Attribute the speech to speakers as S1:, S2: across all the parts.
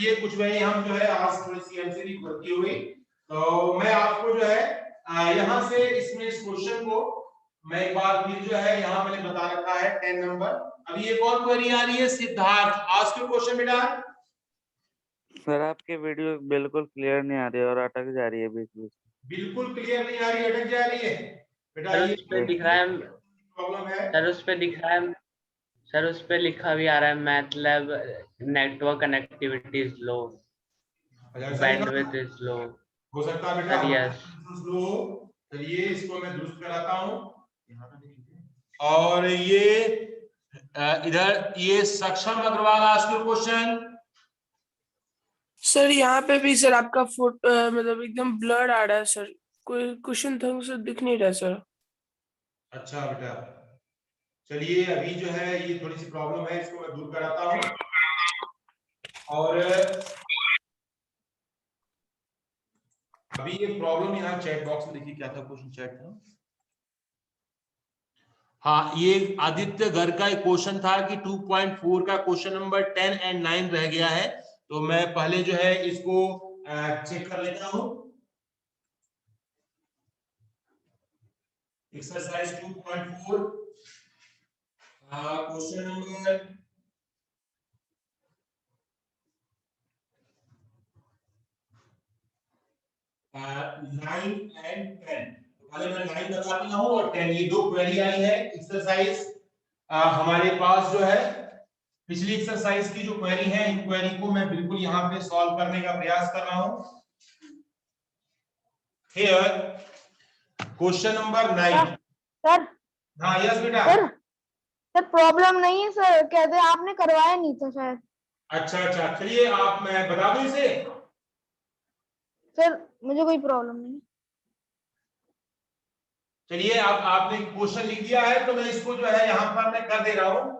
S1: ये कुछ वही हम जो है आज थोड़ी सी एमसीक्यू की गलती हुई, तो मैं आपको जो है यहाँ से इसमें इस क्वेश्चन को मैं एक बार फिर जो है यहाँ मैंने बता रखा है 10 नंबर। अभी एक और क्वेरी आ रही है सिद्धार्थ, आज के क्वेश्चन बेटा।
S2: सर आपके वीडियो बिल्कुल क्लियर नहीं आ रही और अटक जा रही है बीच बीच।
S1: बिल्कुल क्लियर नहीं आ रही, अटक जा रही है बेटा, ये
S3: उस पे दिख रहा है
S1: प्रॉब्लम है
S3: सर, उस पे दिख रहा है सर, उस पे लिखा भी आ रहा है MATLAB network connectivity is low, bandwidth is low.
S1: हो सकता है बेटा
S3: यस
S1: स्लो हो, चलिए इसको मैं दुरुस्त कराता हूं। और ये इधर ये सक्षम अग्रवाल आज के क्वेश्चन।
S4: सर यहाँ पे भी सर आपका फोटो मतलब एकदम ब्लर आ रहा है सर, कोई क्वेश्चन ढंग से दिख नहीं रहा सर।
S1: अच्छा बेटा, चलिए अभी जो है ये थोड़ी सी प्रॉब्लम है, इसको मैं दूर कराता हूं। और अभी ये प्रॉब्लम यहाँ चैट बॉक्स में देखिए क्या था क्वेश्चन चैट था। हाँ, ये आदित्य घर का एक क्वेश्चन था कि 2.4 का क्वेश्चन नंबर 10 एंड 9 रह गया है, तो मैं पहले जो है इसको चेक कर लेता हूं। Exercise 2.4 question number 9 and 10। पहले मैं 9 बता देता हूं और 10, ये दो क्वेरी आई है। एक्सरसाइज हमारे पास जो है पिछली एक्सरसाइज की जो क्वेरी है, इन क्वेरी को मैं बिल्कुल यहाँ पे सॉल्व करने का प्रयास कर रहा हूं। Here question number 9।
S5: सर
S1: हाँ यस बेटा।
S5: सर प्रॉब्लम नहीं है सर, कहते हैं आपने करवाया नहीं था शायद।
S1: अच्छा अच्छा, चलिए आप मैं बता दूं इसे।
S5: सर मुझे कोई प्रॉब्लम नहीं।
S1: चलिए अब आपने क्वेश्चन लिख दिया है तो मैं इसको जो है यहाँ पर मैं कर दे रहा हूँ।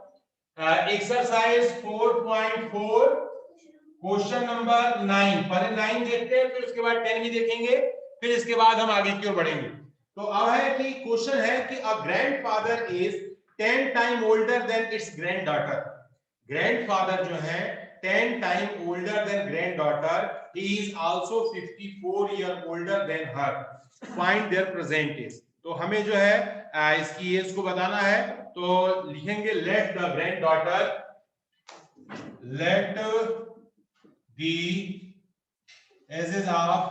S1: Exercise 4.4 question number 9। पहले 9 देखते हैं, फिर उसके बाद 10 भी देखेंगे, फिर इसके बाद हम आगे की ओर बढ़ेंगे। तो अब है कि क्वेश्चन है कि a grandfather is 10 time older than its granddaughter. Grandfather जो है 10 time older than granddaughter, he is also 54 year older than her, find their present age. तो हमें जो है इसकी एज को बताना है, तो लिखेंगे let the granddaughter, let the ages of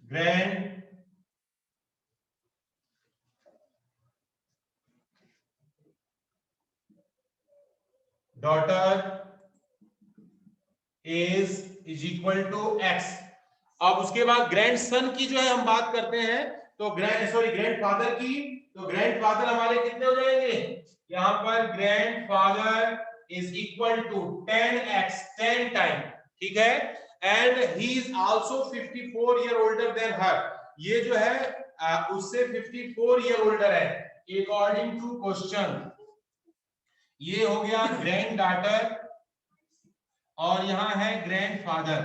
S1: granddaughter is equal to x। अब उसके बाद ग्रैंडसन की जो है हम बात करते हैं, तो ग्रैंडफादर की, तो ग्रैंडफादर हमारे कितने हो जाएंगे यहाँ पर, grandfather is equal to 10x, 10 time, ठीक है। And he is also 54 year older than her, ये जो है उससे 54 ईयर ओल्डर है अकॉर्डिंग टू क्वेश्चन। ये हो गया ग्रैंडडॉटर और यहाँ है ग्रैंडफादर।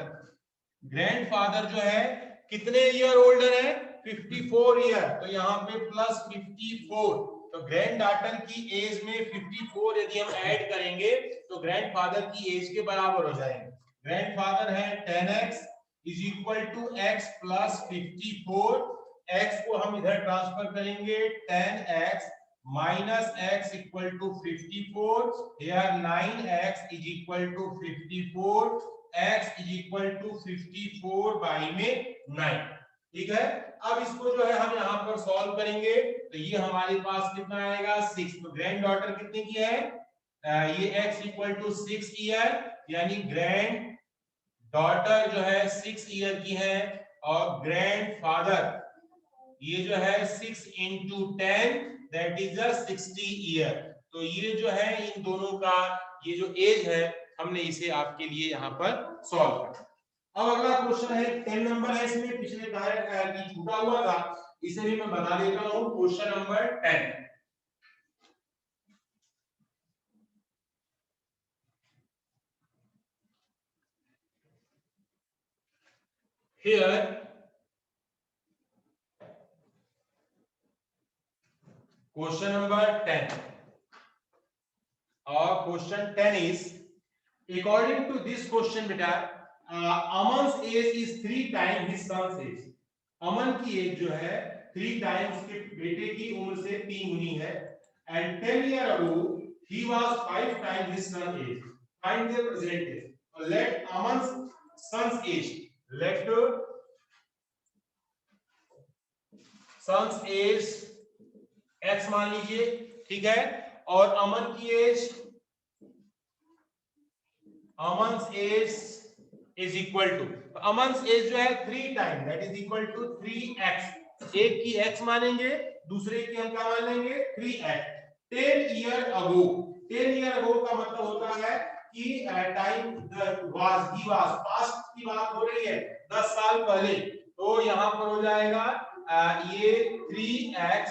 S1: ग्रैंडफादर जो है कितने ईयर ओल्डर है, 54 ईयर, तो यहाँ पे प्लस 54, तो ग्रैंडडॉटर की एज में 54 यदि हम ऐड करेंगे तो ग्रैंडफादर की एज के बराबर हो जाएंगे। ग्रैंडफादर है 10x is equal to x plus 54, x को हम इधर ट्रांसफर करेंगे 10x minus x equal to 54, here 9x is equal to 54, x is equal to 54 by में 9, ठीक है। अब इसको जो है हम यहाँ पर सॉल्व करेंगे, तो ये हमारे पास कितना आएगा 6। तो ग्रैंड डॉटर कितने की है, ये x इक्वल टू 6 ईयर, यानी ग्रैंड डॉटर जो है 6 ईयर की है, और ग्रैंड फादर ये जो है 6 into 10 दैट इज 60 ईयर। तो ये जो है इन दोनों का ये जो एज है हमने इसे आपके लिए यहाँ पर सॉल्व किया। अब अगला क्वेश्चन है 10 नंबर है, इसमें पिछले की छूटा हुआ था, इसे भी मैं बता देता हूँ। Question number 10, here question number 10, or question 10 is According to this question बेटा, Aman's age is 3 times his son's age. अमन की एज जो है 3 टाइम्स उसके बेटे की उम्र से 3 गुनी है, and 10 years ago he was 5 times his son's age. Find their present age. Let Aman's son's age, let son's age x मान लीजिए, ठीक है, और अमन की age, Aman's age is equal to, Aman's age जो है 3 time, that is equal to 3x. एक की x मानेंगे, दूसरे की हम क्या मान लेंगे 3x. 10 ईयर अगो, 10 ईयर अगो का मतलब होता है कि time was, he was, past की बात हो रही है 10 साल पहले, तो यहां पर हो जाएगा ये 3x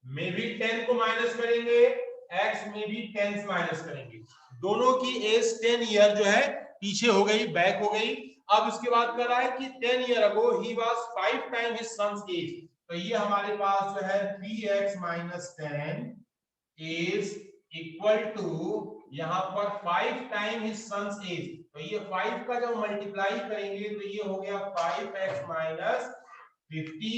S1: में भी 10 को माइनस करेंगे, x में भी 10 से माइनस करेंगे, दोनों की एज 10 ईयर जो है पीछे हो गई, बैक हो गई. अब इसके बाद कर रहा है कि 10 year ago he was 5 time his son's age, तो ये हमारे पास जो है 3x - 10 इज इक्वल टू यहां पर 5 टाइम हिज सन्स एज, तो ये 5 का जब मल्टीप्लाई करेंगे तो ये हो गया 5x - 50,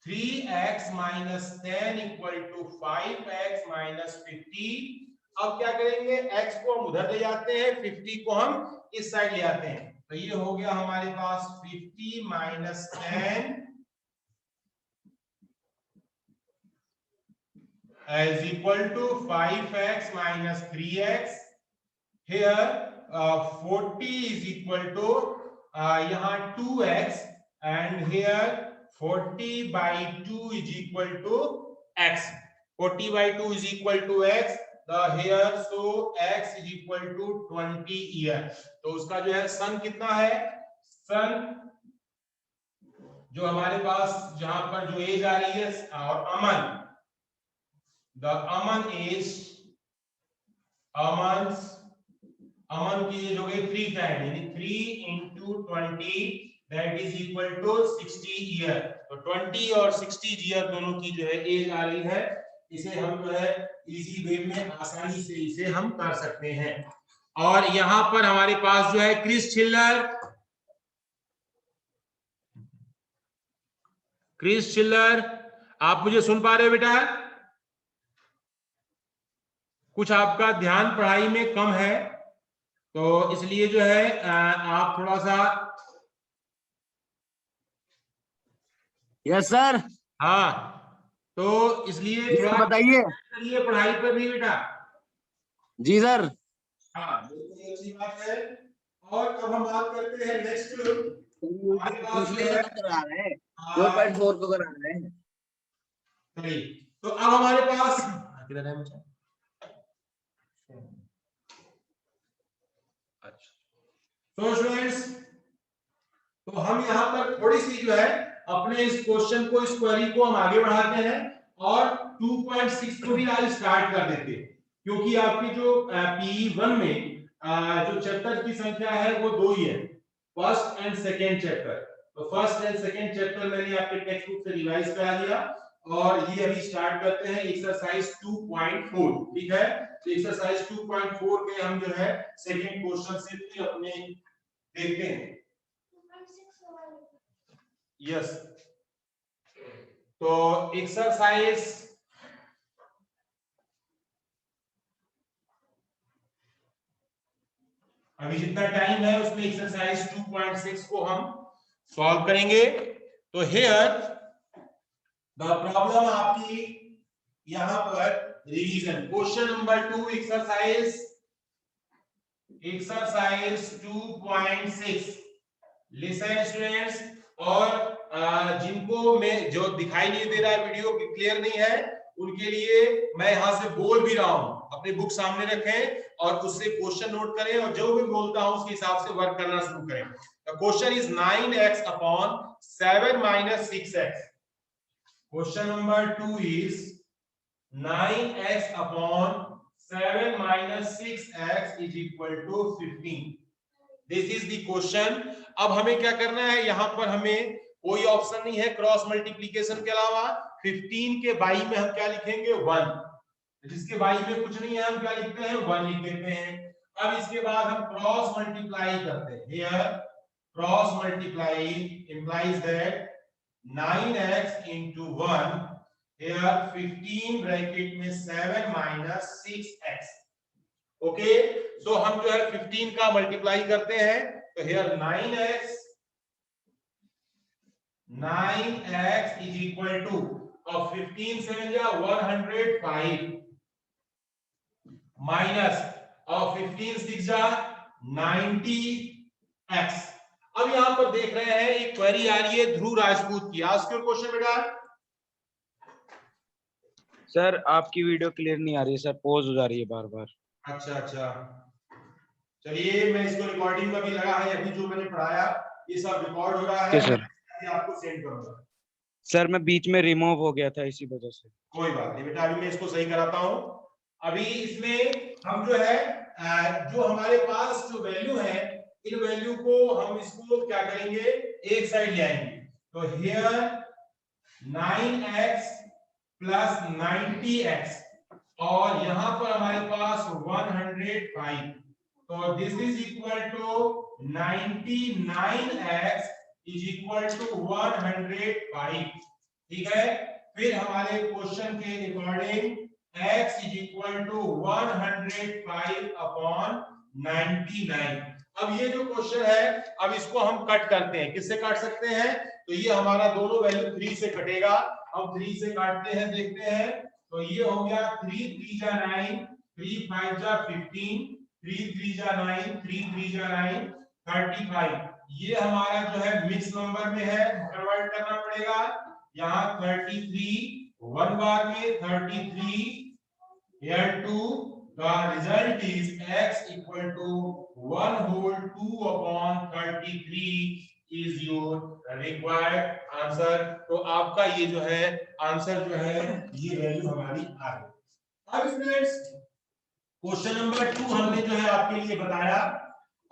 S1: 3x - 10 equal to 5x - 50. अब क्या करेंगे, x को हम उधर ले जाते हैं, 50 को हम इस साइड ले आते हैं, तो ये हो गया हमारे पास 50 - 10 is equal to 5x - 3x. Here 40 is equal to यहाँ 2x, and here 40/2 is equal to x. 40/2 is equal to x. Here so x is equal to 20 year. तो उसका जो है सन कितना है, सन जो हमारे पास जहां पर जो एज आ रही है, और अमन, द अमन एज, अमन की एज हो गई 3 टाइम, यानी 3 × 20 that is equal to 60 year. तो 20 और 60 ईयर दोनों की जो है एज आ रही है. इसे हम जो है इजी वे में आसानी से इसे हम कर सकते हैं. और यहां पर हमारे पास जो है क्रिस चिल्लर, आप मुझे सुन पा रहे हो बेटा? कुछ आपका ध्यान पढ़ाई में कम है, तो इसलिए जो है आप थोड़ा सा.
S6: Yes sir.
S1: हाँ, तो इसलिए थोड़ा
S6: बताइए.
S1: चलिए पढ़ाई पर भी बेटा.
S6: जी सर.
S1: हाँ, बिल्कुल अच्छी बात है. और अब हम बात करते हैं नेक्स्ट.
S6: करा रहे हैं 4.4 को करा रहे हैं.
S1: तो अब हमारे पास किधर है मुझे? अच्छा, तो स्टूडेंट्स, तो हम यहाँ पर थोड़ी सी जो है अपने इस क्वेश्चन को, इस क्वेरी को हम आगे बढ़ाते हैं और 2.6 को भी आज स्टार्ट कर देते हैं, क्योंकि आपकी जो PE1 में जो चैप्टर की संख्या है वो 2 ही है, फर्स्ट एंड सेकेंड चैप्टर. तो फर्स्ट एंड सेकेंड चैप्टर मैंने आपके टेक्स्ट बुक से रिवाइज करा दिया, और ये अभी स्टार्ट करते हैं एक्सरसाइज 2.4. ठीक है, तो एक्सरसाइज 2.4 के हम जो है सेकेंड क्वेश्चन से भी अपने देखते हैं. यस, तो एक्सरसाइज अभी जितना टाइम है उसमें एक्सरसाइज 2.6 को हम सॉल्व करेंगे. तो हियर द प्रॉब्लम आपकी यहां पर revision question number 2 exercise 2.6. Listen students, और जिनको मैं जो दिखाई नहीं दे रहा है, वीडियो क्लियर नहीं है, उनके लिए मैं यहां से बोल भी रहा हूं, अपनी बुक सामने रखें और उससे क्वेश्चन नोट करें, और जो भी बोलता हूं उसके हिसाब से वर्क करना शुरू करें. The question is 9x upon 7 - 6x. Question number 2 is 9x upon 7 - 6x is equal to 15. This is the question. अब हमें क्या करना है, यहां पर हमें कोई ऑप्शन नहीं है क्रॉस मल्टीप्लीकेशन के अलावा. 15 के बाई में हम क्या लिखेंगे 1, जिसके बाई में कुछ नहीं है हम क्या लिखते हैं 1 लिख देते हैं. अब इसके बाद हम क्रॉस मल्टीप्लाई करते हैं। Here cross multiply implies that 9x into 1 here 15 bracket में 7 minus 6x। ओके, सो हम जो है 15 का मल्टीप्लाई करते हैं, तो here 9x is equal to of 15 7 या 105 माइनस और 15 6 जा 90x। अब यहां पर देख रहे हैं एक क्वेरी आ रही है ध्रुव राजपूत की। आज के क्वेश्चन बेटा।
S7: सर आपकी वीडियो क्लियर नहीं आ रही है सर, पॉज हो जा रही है बार बार।
S1: अच्छा अच्छा, चलिए मैं इसको रिकॉर्डिंग का भी लगा है, अभी जो मैंने पढ़ाया ये सब रिकॉर्ड हो रहा है,
S7: सर
S1: मैं आपको सेंड करूंगा।
S7: सर मैं बीच में रिमूव हो गया था इसी वजह से।
S1: कोई बात नहीं बेटा, अभी मैं इसको सही कराता हूं। अभी इसमें हम जो है जो हमारे पास जो वैल्यू है, इन वैल्यू को हम इसको क्या करेंगे, एक साइड ले आएंगे। तो हियर 9x प्लस 90x और यहां पर हमारे पास 105, तो this is equal to 99x is equal to 105। ठीक है, फिर हमारे क्वेश्चन के according x is equal to 105 upon 99। अब ये जो क्वेश्चन है, अब इसको हम कट करते हैं। किससे काट सकते हैं, तो ये हमारा दोनों वैल्यू 3 से कटेगा। हम 3 से काटते हैं, देखते हैं। तो ये हो गया 3 3 जा 9, 3 5 जा 15, 3 3 जा 9, 3 3 जा 9, 35। ये हमारा जो है मिक्स नंबर में है, कन्वर्ट करना पड़ेगा। यहाँ 33 1 बार में 33 here 2, the result is x equal to 1 whole 2 upon 33 is your required answer। तो आपका ये जो है आंसर जो है ये वैल्यू हमारी आ गई। अब स्टूडेंट्स क्वेश्चन नंबर 2 हमने जो है आपके लिए बताया,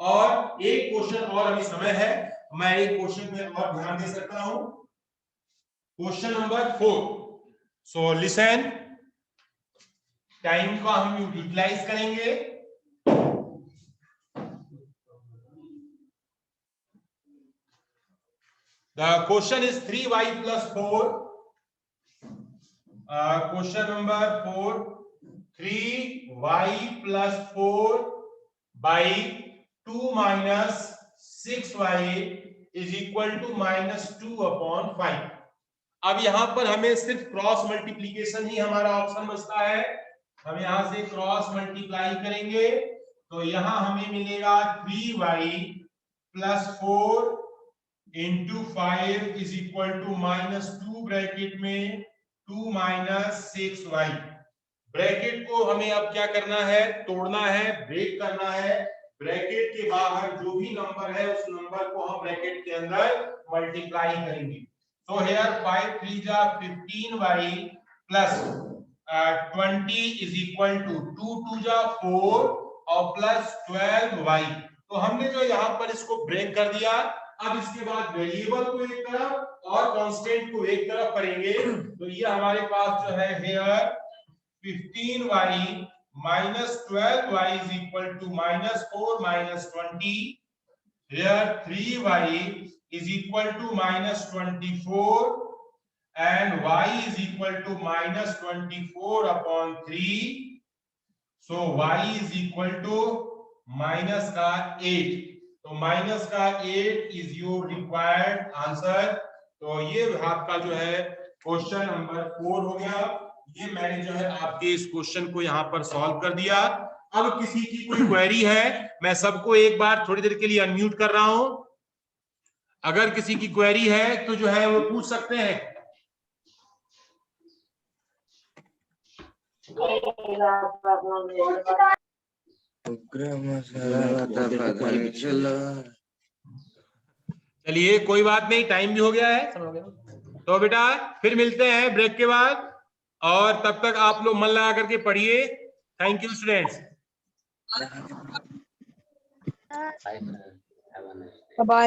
S1: और एक क्वेश्चन और अभी समय है, मैं एक क्वेश्चन पे और ध्यान दे सकता हूं। Question number 4, so listen, time का हम यूटिलाइज करेंगे। The question is 3y plus 4. Question number 4, 3y plus 4 by 2 minus 6y is equal to minus 2 upon 5। अब यहां पर हमें सिर्फ क्रॉस मल्टीप्लीकेशन ही हमारा ऑप्शन बचता है। हम यहां से क्रॉस मल्टीप्लाई करेंगे, तो यहां हमें मिलेगा 3y plus 4 into 5 is equal to minus 2 bracket में 2 माइनस 6y। ब्रैकेट को हमें अब क्या करना है, तोड़ना है, ब्रेक करना है। ब्रैकेट के बाहर जो भी नंबर है उस नंबर को हम ब्रैकेट के अंदर मल्टीप्लाई करेंगे। तो हियर 5 3 जा 15y plus 20 is equal to 2 2 जा 4 और प्लस 12y। तो हमने जो यहाँ पर इसको ब्रेक कर दिया। अब इसके बाद वेरिएबल को एक तरफ और कांस्टेंट को एक तरफ करेंगे, तो ये हमारे पास जो है here 15y minus 12y is equal to minus 4 minus 20। Here 3y is equal to minus 24 and y is equal to minus 24 upon 3। So y is equal to minus का 8। तो माइनस का 8 is your required answer। तो ये आपका जो है question number 4 हो गया। ये मैंने जो है आपके इस क्वेश्चन को यहाँ पर सॉल्व कर दिया। अब किसी की कोई क्वेरी है, मैं सबको एक बार थोड़ी देर के लिए अनम्यूट कर रहा हूं। अगर किसी की क्वेरी है तो जो है वो पूछ सकते हैं। चलिए कोई बात नहीं, टाइम भी हो गया है। तो बेटा फिर मिलते हैं ब्रेक के बाद, और तब तक आप लोग मन लगा करके पढ़िए। Thank you students.
S5: बाय।